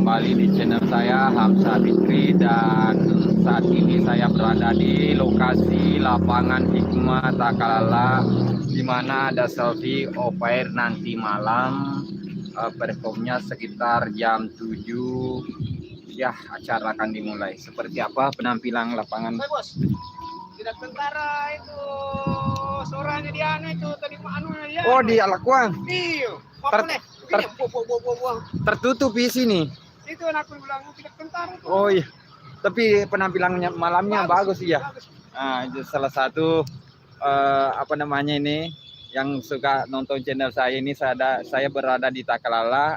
kembali di channel saya Hamzah Fikri, dan saat ini saya berada di lokasi lapangan Hikmah Takalala, di mana ada selfie off-air nanti malam. Performnya sekitar jam 7 ya, acara akan dimulai. Seperti apa penampilan lapangan? Bos, tidak tentara itu suaranya di anu itu tadi anu ya. Oh, di Alakwang. Iya. Tertutup di sini. Itu aku bilang tidak tentara itu. Oh iya. Tapi penampilannya malamnya bagus ya. Bagus. Nah, itu salah satu apa namanya ini yang suka nonton channel saya ini. Saya berada di Takalala.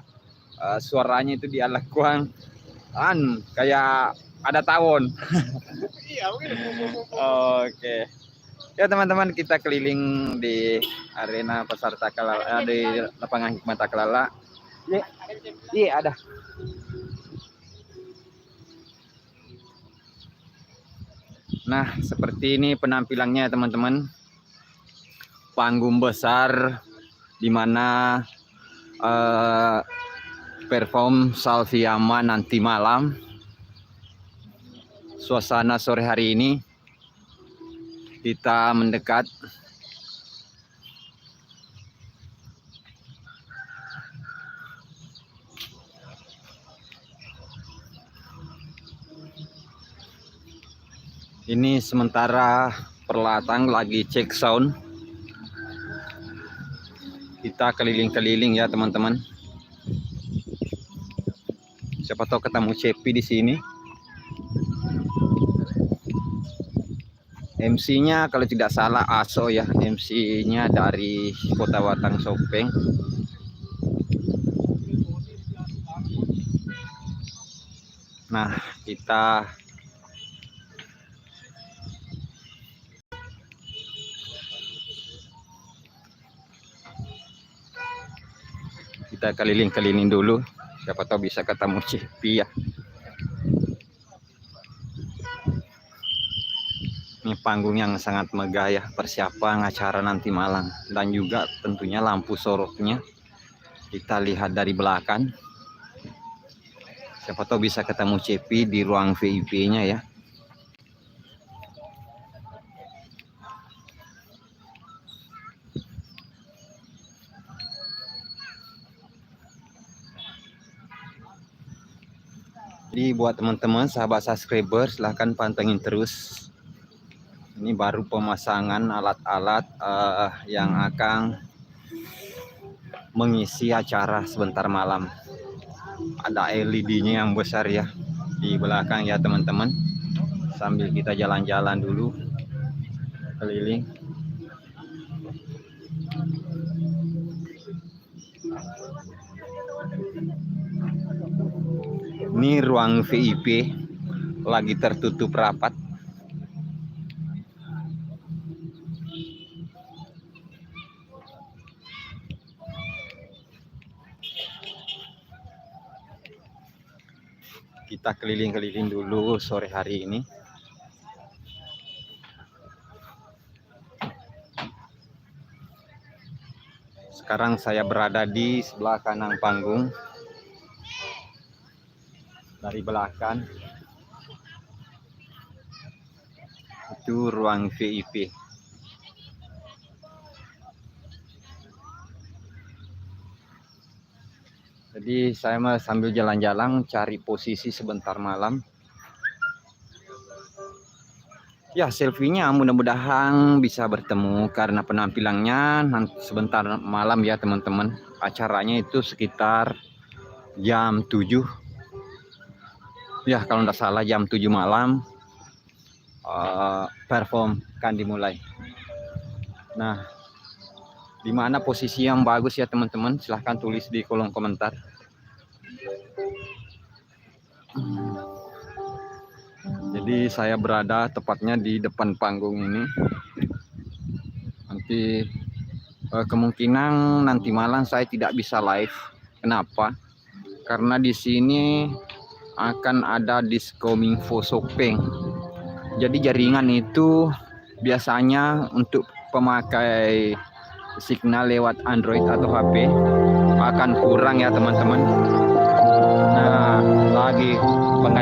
Suaranya itu di Alakwang. Kayak ada tawon. Iya, Oke. Ya teman-teman, kita keliling di arena pasar Takalala, di lapangan Hikmah Takalala. Iya, ada. Nah, seperti ini penampilannya teman-teman. Panggung besar di mana perform Salviama nanti malam. Suasana sore hari ini kita mendekat ini. Sementara peralatan lagi cek sound, kita keliling-keliling ya teman-teman. Siapa tahu ketemu Cepi di sini. MC-nya kalau tidak salah Aso ya, MC-nya dari Kota Watang Sopeng. Nah, kita keliling-keliling dulu, siapa tahu bisa ketemu Cepi ya. Ini panggung yang sangat megah ya, persiapan acara nanti malam, dan juga tentunya lampu sorotnya kita lihat dari belakang. Siapa tahu bisa ketemu Cepi di ruang VIP-nya ya. Jadi buat teman-teman sahabat subscriber, silahkan pantengin terus. Ini baru pemasangan alat-alat yang akan mengisi acara sebentar malam. Ada LED-nya yang besar ya di belakang ya teman-teman. Sambil kita jalan-jalan dulu keliling. Ini ruang VIP lagi tertutup rapat. Kita keliling-keliling dulu sore hari ini. Sekarang saya berada di sebelah kanan panggung. Dari belakang itu ruang VIP. Jadi saya sambil jalan-jalan cari posisi sebentar malam. Ya, selfie-nya mudah-mudahan bisa bertemu karena penampilannya nanti sebentar malam ya teman-teman. Acaranya itu sekitar jam 7. Ya, kalau tidak salah jam 7 malam perform akan dimulai. Nah, di mana posisi yang bagus ya teman-teman? Silahkan tulis di kolom komentar. Jadi saya berada tepatnya di depan panggung ini. Nanti kemungkinan nanti malam saya tidak bisa live. Kenapa? Karena di sini akan ada Diskominfo Sopeng. Jadi jaringan itu biasanya untuk pemakai signal lewat Android atau HP akan kurang ya teman-teman. Nah,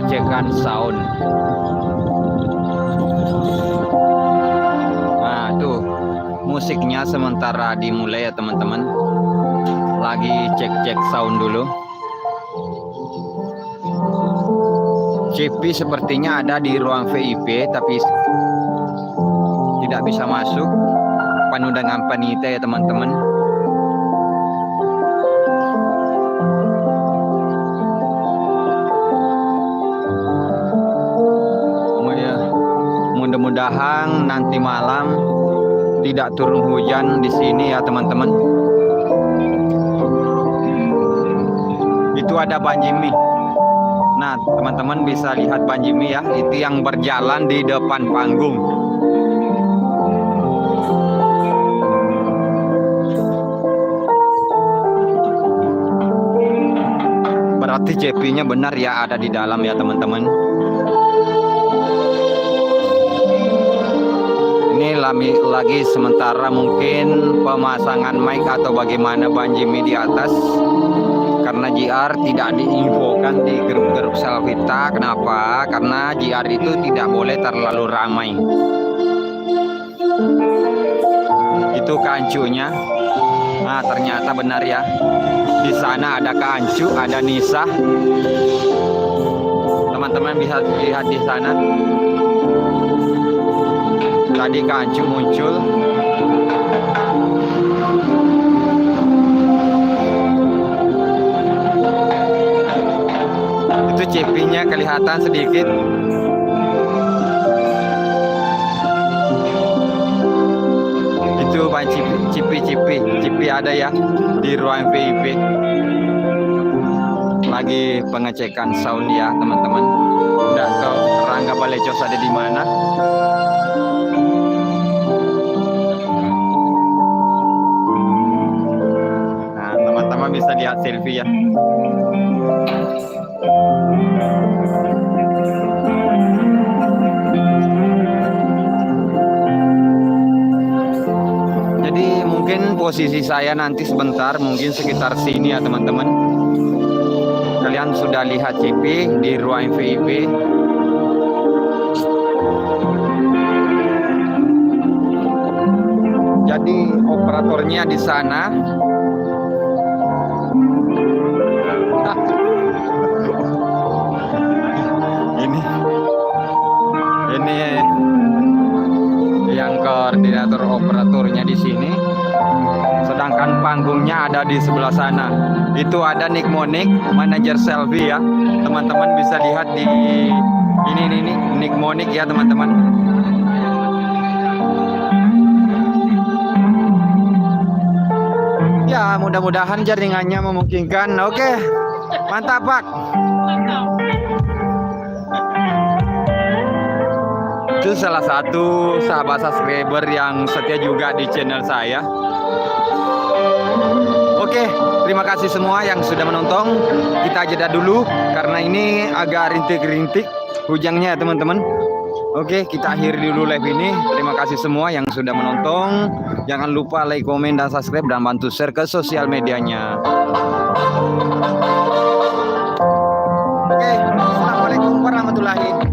pengecekan sound. Nah tuh musiknya sementara dimulai ya teman-teman. Lagi cek-cek sound dulu. CP sepertinya ada di ruang VIP tapi tidak bisa masuk. Penuh dengan panitia ya teman-teman. Mudah-mudahan nanti malam tidak turun hujan di sini ya teman-teman. Itu ada Bang Jimmy. Nah teman-teman bisa lihat Bang Jimmy ya, itu yang berjalan di depan panggung. Berarti JP-nya benar ya ada di dalam ya teman-teman. Ini lagi sementara mungkin pemasangan mic atau bagaimana Bang Jimmy di atas. Karena JR tidak diinfokan di grup-grup Selvita. Kenapa? Karena JR itu tidak boleh terlalu ramai. Itu keancunya. Nah ternyata benar ya. Di sana ada keancu, ada Nisa. Teman-teman bisa lihat di sana. Tadi keancu muncul. Itu CP-nya kelihatan sedikit. Itu Bang Cipi ada ya di ruang VIP. Lagi pengecekan sound ya teman-teman. Nggak tahu Rangga Balecos ada di mana. Nah teman-teman bisa lihat selfie ya. Jadi mungkin posisi saya nanti sebentar mungkin sekitar sini ya teman-teman. Kalian sudah lihat CP di ruang VIP. Jadi operatornya di sana. Ini yang koordinator operatornya di sini. Sedangkan panggungnya ada di sebelah sana. Itu ada Nick Monik, manajer Selfie ya. Teman-teman bisa lihat di ini Nick Monik ya teman-teman. Ya mudah-mudahan jaringannya memungkinkan. Oke, mantap Pak. Itu salah satu sahabat subscriber yang setia juga di channel saya. Oke, terima kasih semua yang sudah menonton. Kita jeda dulu karena ini agak rintik-rintik hujannya ya teman-teman. Oke, kita akhiri dulu live ini. Terima kasih semua yang sudah menonton. Jangan lupa like, komen, dan subscribe, dan bantu share ke sosial medianya. Oke, assalamualaikum warahmatullahi wabarakatuh.